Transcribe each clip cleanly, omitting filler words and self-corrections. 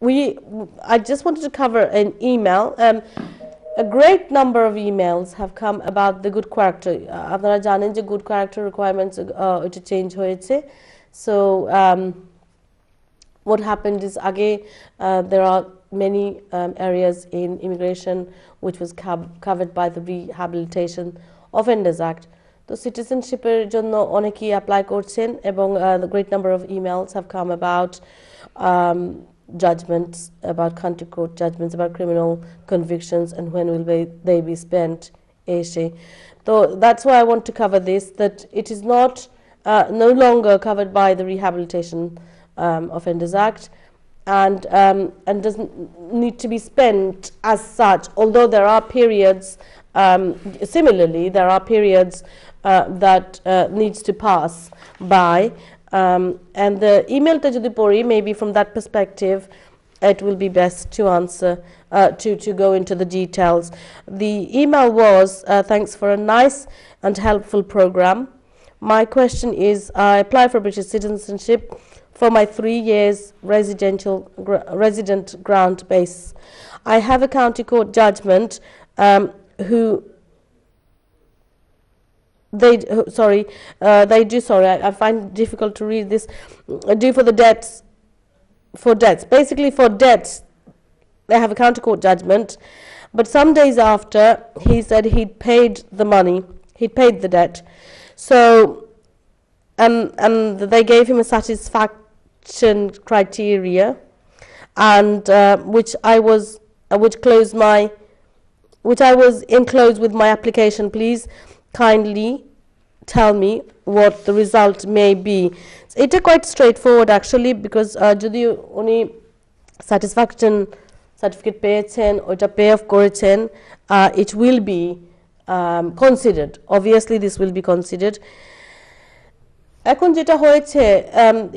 I just wanted to cover an email. A great number of emails have come about the good character. আপনারা জানেন যে good character requirements এটা change হয়েছে. So what happened is there are many areas in immigration which was covered by the Rehabilitation Offenders Act. তো সিটিজেনশিপের জন্য অনেকেই apply করছেন এবং the great number of emails have come about judgments, about country court judgments, about criminal convictions, and when will they be spent. So that's why I want to cover this, that it is not no longer covered by the Rehabilitation Offenders Act, and doesn't need to be spent as such, although there are periods, similarly there are periods that needs to pass by, and the email to jodi pori, maybe from that perspective it will be best to answer, to go into the details. The email was, thanks for a nice and helpful program. My question is, I apply for British citizenship for my 3 years resident ground base. I have a county court judgment I find it difficult to read this, due for the debts, basically for debts, they have a county court judgment, but some days after he said he'd paid the money, he'd paid the debt, so and they gave him a satisfaction criteria, and which I was enclosed with my application. Please kindly tell me what the result may be. It's quite straightforward actually, because jodi uni satisfaction certificate পেয়েছেন, ওটা pay off করেছেন, it will be considered. Obviously this will be considered. এখন যেটা হয়েছে,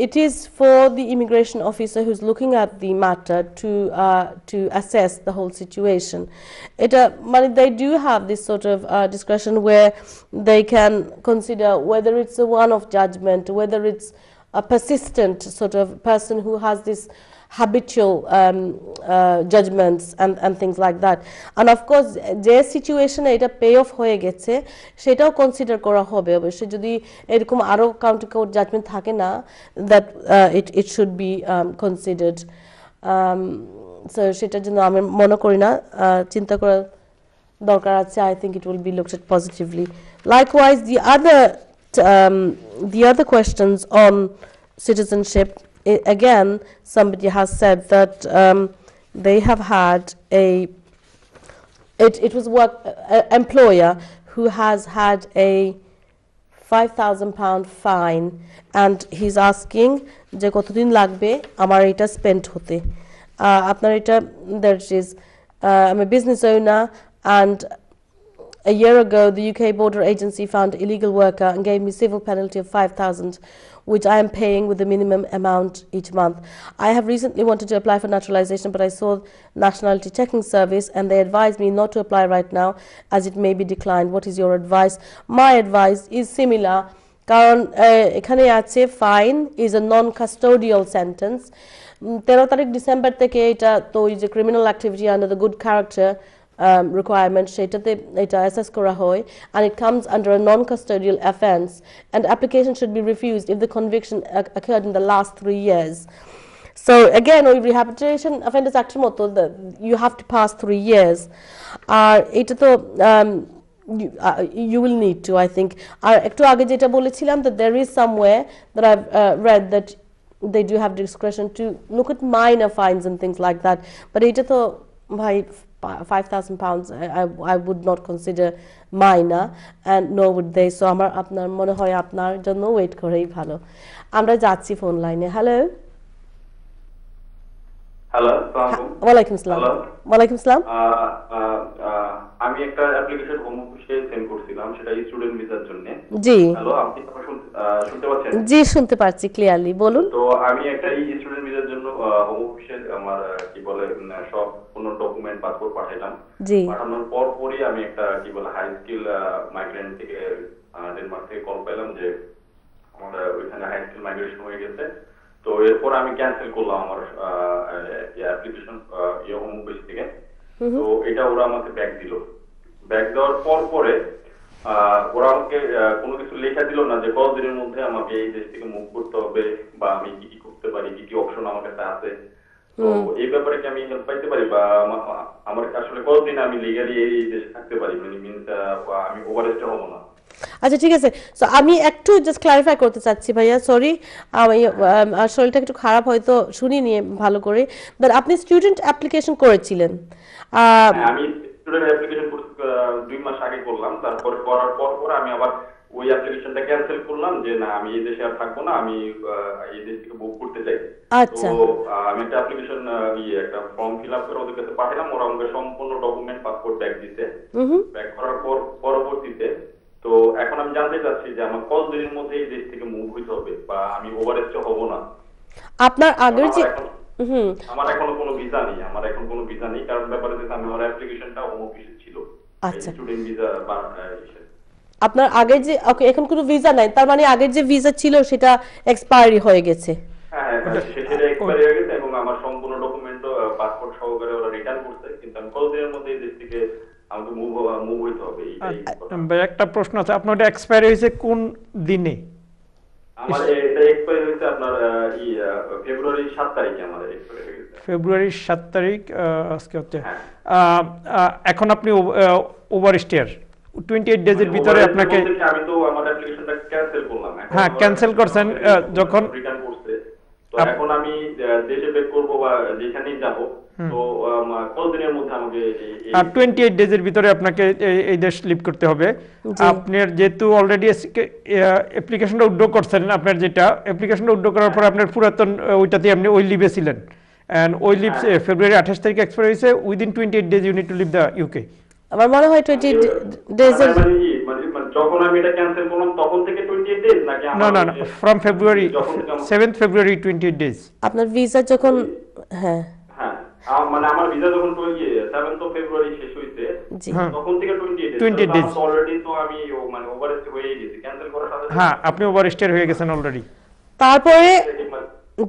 it is for the immigration officer who's looking at the matter to assess the whole situation. They do have this sort of discretion where they can consider whether it's a one-off judgment, whether it's a persistent sort of person who has this habitual judgments and things like that, and of course যে সিচুয়েশনে এটা pay off হয়ে গেছে সেটাও consider করা হবে অবশ্যই, যদি এরকম আরো কাউন্টি কোর্ট জাজমেন্ট থাকে না, that it should be considered. So সেটার জন্য আমি মনে করি না চিন্তা করা দরকার আছে. I think it will be looked at positively. Likewise, the other questions on citizenship, again somebody has said that they have had it was employer who has had a £5,000 fine, and he's asking যে কতদিন লাগবে আমার এটা spend হতে. আপনার এটা, there is I'm a business owner, and a year ago the UK border agency found illegal worker and gave me civil penalty of 5,000, which I am paying with the minimum amount each month. I have recently wanted to apply for naturalization, but I saw Nationality Checking Service and they advised me not to apply right now as it may be declined. What is your advice? My advice is similar, কারণ এখানে আছে fine is a non-custodial sentence. 13 তারিখ December থেকে এটা তো এই যে criminal activity under the good character requirement সেটাতে এটা অ্যাসেস করা হয়, and it comes under a non-custodial offense, and application should be refused if the conviction occurred in the last 3 years. So again, ওই Rehabilitation Offenders Act মতো you have to pass 3 years, আর এটা তো you will need to, I think. আর একটু আগে যেটা বলেছিলাম, that there is somewhere that I've read that they do have discretion to look at minor fines and things like that, but এটা তো ভাই £5,000 I would not consider minor, and nor would they. So আমার আপনার মনে হয় আপনার জন্য wait করেই ভালো. আমরা যাচ্ছি ফোন লাইনে. হ্যালো ওয়ালাইকুম আসসালাম. ওয়ালাইকুম আসসালাম. আমি একটা অ্যাপ্লিকেশন হোম অফিসে সেন্ড করছিলাম, সেটা স্টুডেন্ট ভিসার জন্য। জি হ্যালো, আপনি শুনতে পাচ্ছেন? জি শুনতে পাচ্ছি ক্লিয়ারলি, বলুন। তো আমি একটা স্টুডেন্ট ভিসার জন্য হোম অফিসে আমার কি বলে সব কোনো ডকুমেন্ট পাসপোর্ট পাঠাইলাম। জি, পাঠানোর পরই আমি একটা কি বলে হাই স্কিল মাইগ্রেন্ট থেকে ডেনমার্ক থেকে কল পেলাম যে আমাদের ওইখানে হাই স্কিল মাইগ্রেশন হয়ে গেছে। তো এরপর আমি ক্যান্সেল করলাম আমার অ্যাপ্লিকেশন হোম অফিস থেকে। তো এটা ওরা আমাকে ব্যাক দিল। ব্যাক দেওয়ার পরে ওরা আমাকে কোনো কিছু লেখা দিল না যে কতদিনের মধ্যে আমাকে এই দেশ থেকে মুভ করতে হবে বা আমি কি কি করতে পারি, কি কি অপশন আমার কাছে আছে। তো এই ব্যাপারে কি আমি হেল্প পাইতে পারি বা আমার আসলে কতদিন আমি লিগালি এই দেশে থাকতে পারি, মানে মিনস আমি ওভারস্টে হবো না? আচ্ছা ঠিক আছে, সো আমি একটু জাস্ট ক্লারিফাই করতে চাচ্ছি ভাইয়া, সরি আমি শরীরটা একটু খারাপ, হয়তো শুনিনি ভালো করে, বাট আপনি স্টুডেন্ট অ্যাপ্লিকেশন করেছিলেন। হ্যাঁ, আমি স্টুডেন্ট অ্যাপ্লিকেশন 2 মাস আগে করলাম। তারপরে করার পর আমি আবার ওই অ্যাপ্লিকেশনটা ক্যান্সেল করলাম যে না আমি এই দেশে আর থাকবো না, আমি এই দেশ থেকে মুভ করতে চাই। তো আচ্ছা আমি একটা অ্যাপ্লিকেশন একটা ফর্ম ফিল আপ করে ওদের কাছে পাঠালাম। ওরা আমাকে সম্পূর্ণ ডকুমেন্ট পাসপোর্ট ব্যাক দিতে। ব্যাক করার পরবর্তীতে তো এখন আমি জানতে চাচ্ছি যে আমার কতদিনের মধ্যে এই দেশ থেকে মুভ হইতে হবে বা আমি ওভারস্টে হব না। আপনার আগের যে আমার এখনো কোনো ভিসা নেই, আমার এখন কোনো ভিসা নেই, কারণ ব্যাপারে যে আমি আমার অ্যাপ্লিকেশনটা হোম অফিসে ছিল, আচ্ছা স্টুডেন্ট ভিসা বা আপনার আগের যে, ওকে এখন কোনো ভিসা নাই, তার মানে আগের যে ভিসা ছিল সেটা এক্সপায়ারি হয়ে গেছে। হ্যাঁ সেটা এক্সপায়ারি হয়ে গেছে এবং আমার সম্পূর্ণ ডকুমেন্ট পাসপোর্ট সহকারে ওরা রিটার্ন করছে, কিন্তু আমি কতদিনের মধ্যে এই দেশ থেকে আমাকে মুভ হইতে হবে এইটাই কথা। ভাই একটা প্রশ্ন আছে, আপনার এটা এক্সপায়ারি হয়েছে কোন দিনে? আমার এটা এক্সপায়ারি হয়েছে আপনার ফেব্রুয়ারি 7 তারিখে আমার এক্সপায়ারি হয়ে গেছে। ফেব্রুয়ারি 7 তারিখ আজকে হচ্ছে। এখন আপনি ওভারস্টেয়ার 28 ডেজের ভিতরে আপনাকে, আমি তো আমার অ্যাপ্লিকেশনটা ক্যান্সেল করলাম। হ্যাঁ ক্যান্সেল করছেন যখন রিটার্ন করতে, তো এখন আমি দেশে ব্যাক করব বা যেখানেই যাব, তো কতদিনের মধ্যে আমাকে 28 ডেজের ভিতরে আপনাকে এই দেশ লিভ করতে হবে। আপনার যেহেতু অলরেডি অ্যাপ্লিকেশনটা উইথড্র করছেন, আপনার যেটা অ্যাপ্লিকেশনটা উইথড্র করার পর আপনার পুরাতন ওইটাতে আপনি ওই লিভে ছিলেন, এন্ড ওই লিভ ফেব্রুয়ারি 28 তারিখে এক্সপায়ার হয়েছে। Within 28 days you need to leave the UK. আমার মনে হয় 20 ডেজের, যখন আমি এটা ক্যান্সেল করলাম তখন থেকে 28 ডেজ নাকি না না না, from February 7th February 28 days আপনার ভিসা যখন, হ্যাঁ হ্যাঁ মানে আমার ভিসা যখন 7th ফেব্রুয়ারি শেষ হইছে তখন থেকে 28 ডেজ অলরেডি, তো আমি মানে ওভারস্টে হয়ে গেছি ক্যান্সেল করার সাথে। হ্যাঁ আপনি ওভারস্টেয়ার হয়ে গেছেন অলরেডি। তারপরে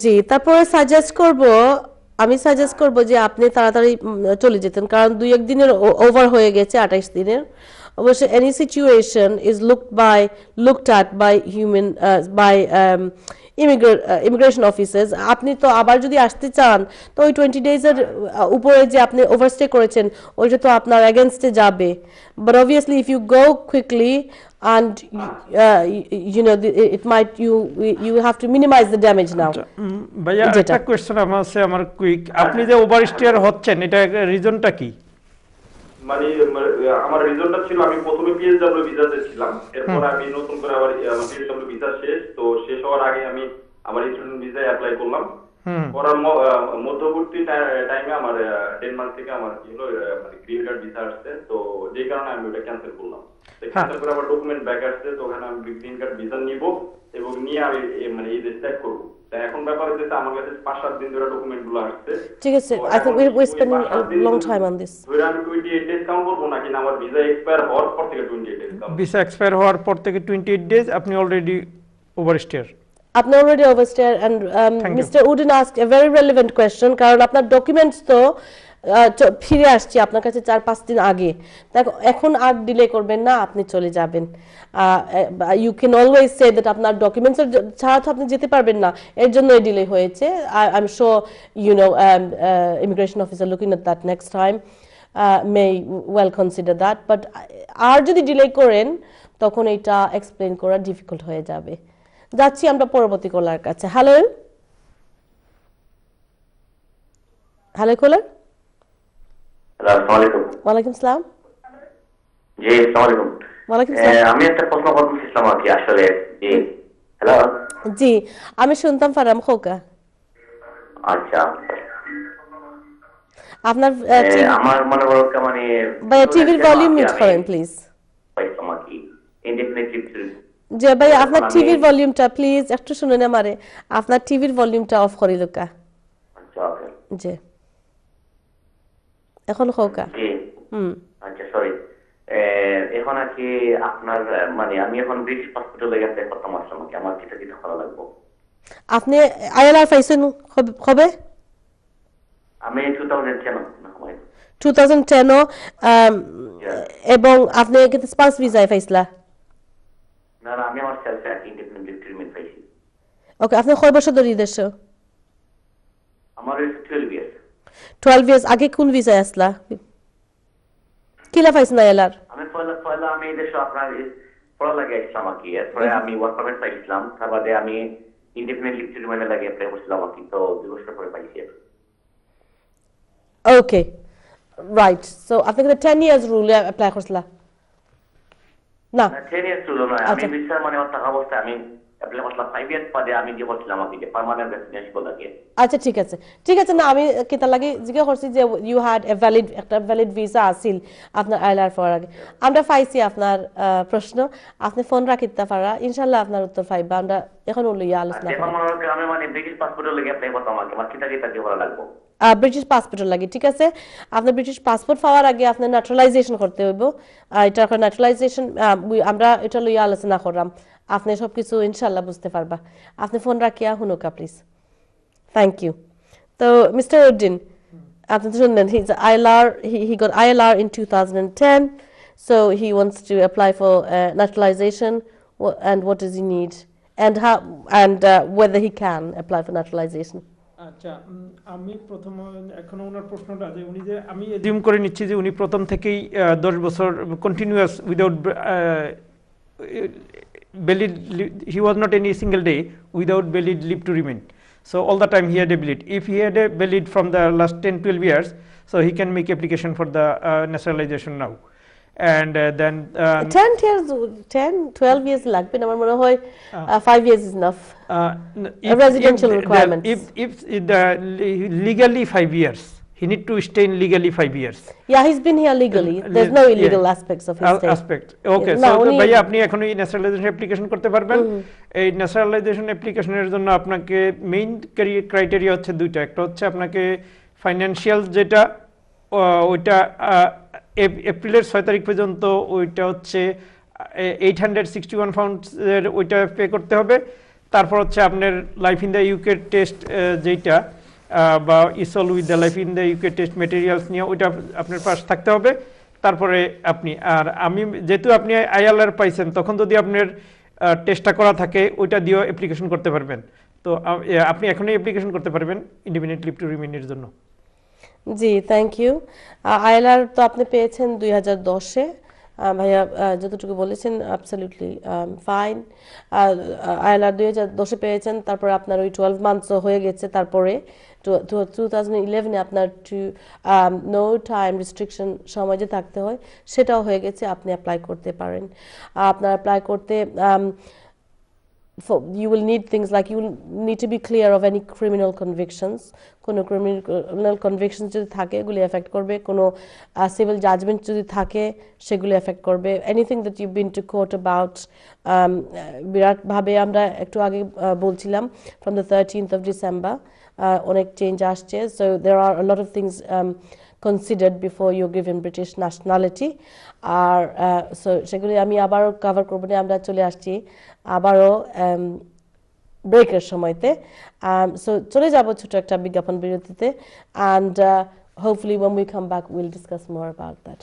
জি, তারপরে আমি সাজেস্ট করব যে আপনি তাড়াতাড়ি চলে যেতেন, কারণ 2-1 দিনের ওভার হয়ে গেছে, 28 দিনের। অবশ্য any situation is looked at by human by immigration officers. আপনি তো আবার যদি আসতে চান তো ওই 20 ডেজের উপরে যে আপনি ওভারস্টে করেছেন ওইটা তো আপনার এগেনস্টে যাবে। But obviously if you go quickly and it might you have to minimize the damage now. ভাইয়া একটা কোশ্চেন আমার কুইক, আপনি যে ওভারস্টেয়ার হচ্ছেন এটা রিজনটা কি? মানে আমার রিজনটা ছিল আমি প্রথমে পিএসডব্লিউ ভিসাতে ছিলাম, এরপর আমি নতুন করে আবার আমার পিএসডব্লিউ ভিসা শেষ হওয়ার আগে আমি আমার স্টুডেন্ট ভিসায় অ্যাপ্লাই করলাম। করার মধ্যবর্তী টাইমে আমার ডেনমার্ক থেকে আমার কি হলো মানে গ্রিন কার্ড ভিসা আসছে, তো যেই কারণে আমি ওটা ক্যান্সেল করলাম। ক্যান্সেল করে আবার ডকুমেন্ট ব্যাক আসছে, তো ওখানে আমি গ্রিন কার্ড ভিসা নিব এবং নিয়ে আমি মানে এই দেশ ত্যাগ করব। এখন ব্যাপার হচ্ছে আমার কাছে 5-7 দিন ধরে ডকুমেন্টগুলো আসছে। ঠিক আছে, I think we're spending a long time on this. ধরে আমি 28 ডেজ কাউন্ট করব নাকি না আমার ভিসা এক্সপায়ার হওয়ার পর থেকে 28 ডেজ কাউন্ট? ভিসা এক্সপায়ার হওয়ার পর থেকে 28 ডেজ আপনি অলরেডি ওভারস্টেয়ার। আপনি already overstayer. And mister Wooden asked a very relevant question, কারণ আপনার ডকুমেন্টস তো ফিরে আসছে আপনার কাছে 4-5 দিন আগে। এখন আর ডিলে করবেন না, আপনি চলে যাবেন। You can always say that আপনার ডকুমেন্টস ছাড়া তো আপনি যেতে পারবেন না, এর জন্য এই ডিলে হয়েছে। I am sure immigration officer looking at that next time may well consider that. But আর যদি ডিলে করেন তখন এটা এক্সপ্লেন করা ডিফিকাল্ট হয়ে যাবে। যাচ্ছি আমরা পরবর্তী কলার কাছে। হ্যালো কলার। আসসালামু আলাইকুম। ওয়ালাইকুম আসসালাম। জি আসসালামু আলাইকুম। ওয়ালাইকুম আসসালাম। আমি একটা প্রশ্ন করতেছিলাম আর কি আসলে। জি হ্যালো। জি আমি শুনতাম ফারাম খোকা। আচ্ছা আপনার আমার মনে করো মানে ভাইয়া টিভির ভলিউম মিউট করেন প্লিজ। কি ইনডেফিনিটলি জি ভাই আপনার টিভির ভলিউমটা প্লিজ একটু শুনুন আমারে, আপনার টিভির ভলিউমটা অফ করি লোকা। আচ্ছা ওকে জি এখন খোকা। জি আচ্ছা সরি। এখন আর কি আপনার মানে আমি এখন ব্রিটিশ পাসপোর্টে লেগে আছে কত মাস আমাকে আমার কিটা করা লাগবে? আপনি আইএলআর পাইছেন কবে? আমি 2010 না হয় 2010 এবং আপনি কিন্তু স্পাউস ভিসায় পাইছিলা না না আমি আমার সেলফ ইন্ডিপেন্ডেন্ট ট্রিটমেন্ট পাইছি ওকে আপনি কয় বছর ধরে দেশে আমার 12 ইয়ার্স 12 ইয়ার্স আগে কোন ভিসায় আসলা কিলা পাইছেন আইলার আমি পয়লা আমি দেশে আপনার পড়া লাগে ইসলাম কি এরপরে আমি ওয়ার্ক পারমিট পাইছিলাম তারপরে আমি ইন্ডিপেন্ডেন্ট লিভ ট্রিটমেন্টে লাগে অ্যাপ্লাই করছিলাম কি তো 2 বছর পরে পাইছি ওকে রাইট সো আপনি কি 10 ইয়ার্স রুল অ্যাপ্লাই করছলা না 10 ইয়ার্স রুল না আমি ভিসা মানে ওটা অবস্থা আমি অ্যাপ্লাই করলাম 5 ইয়ার্স পরে আমি যে বলছিলাম কি পার্মানেন্ট রেসিডেন্সি লাগে আচ্ছা ঠিক আছে না আমি কিতা লাগি জিজ্ঞাসা করছি যে you had a valid visa আছিল আপনার আইলার পর আগে আমরা পাইছি আপনার প্রশ্ন আপনি ফোন রাখিতে পারা ইনশাআল্লাহ আপনার উত্তর পাইবা আমরা এখন লইয়া আলোচনা করব এখন মনে আমি মানে ব্রিটিশ পাসপোর্টের লাগে অ্যাপ্লাই করতাম আমার কিতা কি করা লাগবে ব্রিটিশ পাসপোর্টের লাগে ঠিক আছে আপনার ব্রিটিশ পাসপোর্ট পাওয়ার আগে আপনার ন্যাচারালাইজেশন করতে হইব এটা ন্যাচারালাইজেশন আমরা এটা লইয়া আলোচনা করলাম আপনি সবকিছু ইনশাআল্লাহ বুঝতে পারবা আপনি ফোন রাখিয়া হুনুকা প্লিজ থ্যাংক ইউ তো মিস্টার উদ্দিন আপনি তো শুনলেন he got ILR in 2010 so he wants to apply for naturalization and what does he need and how and whether he can apply for naturalization আচ্ছা আমি প্রথম এখন ওনার প্রশ্নটা যে উনি যে আমি এজিউম করে নিচ্ছি যে উনি প্রথম থেকেই 10 বছর continuous without valid he was not any single day without valid leave to remain so all the time he had a valid if he had a valid from the last 10-12 years so he can make application for the naturalization now and then 10-12 years লাগবে না আমার মনে হয় 5 years is enough a residential requirement if the legally 5 years he need to stay in legally 5 years yeah he's been here legally there's no illegal aspects of his stay aspect okay so ভাইয়া আপনি এখন এই nationalisation application করতে পারবেন এই nationalisation অ্যাপ্লিকেশনের জন্য আপনাকে মেইন ক্রাইটেরিয়া হচ্ছে দুইটা একটা হচ্ছে আপনাকে ফাইনান্সিয়াল যেটা ওইটা এপ্রিলের 6 তারিখ পর্যন্ত ওইটা হচ্ছে 861 পাউন্ডের ওইটা পে করতে হবে তারপর হচ্ছে আপনার life in the UK test যেটা বা ইসল with the life in the UK test materials নিয়ে ওইটা আপনার পাশ থাকতে হবে তারপরে আপনি আর আমি যেহেতু আপনি আইএলআর পাইছেন তখন যদি আপনার টেস্টটা করা থাকে ওইটা দিয়েও অ্যাপ্লিকেশন করতে পারবেন তো আপনি এখনই অ্যাপ্লিকেশন করতে পারবেন ইন্ডিপেন্ডেন্ট লিভ টু রিমেইনের জন্য জি থ্যাংক ইউ আইএলআর তো আপনি পেয়েছেন 2010-এ ভাইয়া যতটুকু বলেছেন অ্যাবসলিউটলি ফাইন আইএলআর 2010-এ পেয়েছেন তারপরে আপনার ওই 12 মান্থসও হয়ে গেছে তারপরে 2011-এ আপনার নো টাইম রেস্ট্রিকশন সময় যে থাকতে হয় সেটাও হয়ে গেছে আপনি অ্যাপ্লাই করতে পারেন আপনার অ্যাপ্লাই করতে you will need things like you will need to be clear of any criminal convictions কোনো criminal convictions যদি থাকে এগুলি এফেক্ট করবে কোনো civil judgment যদি থাকে সেগুলি এফেক্ট করবে anything that you've been to court about বিরাট ভাবে আমরা একটু আগে বলছিলাম from the 13th of December অনেক চেঞ্জ আসছে so there are a lot of things considered before you're given British nationality আর so সেগুলি আমি আবারও কভার করব না আমরা চলে আসছি আবারও ব্রেকের সময়তে so চলে যাব ছোট একটা বিজ্ঞাপন বিরতিতে and hopefully when we come back we'll discuss more about that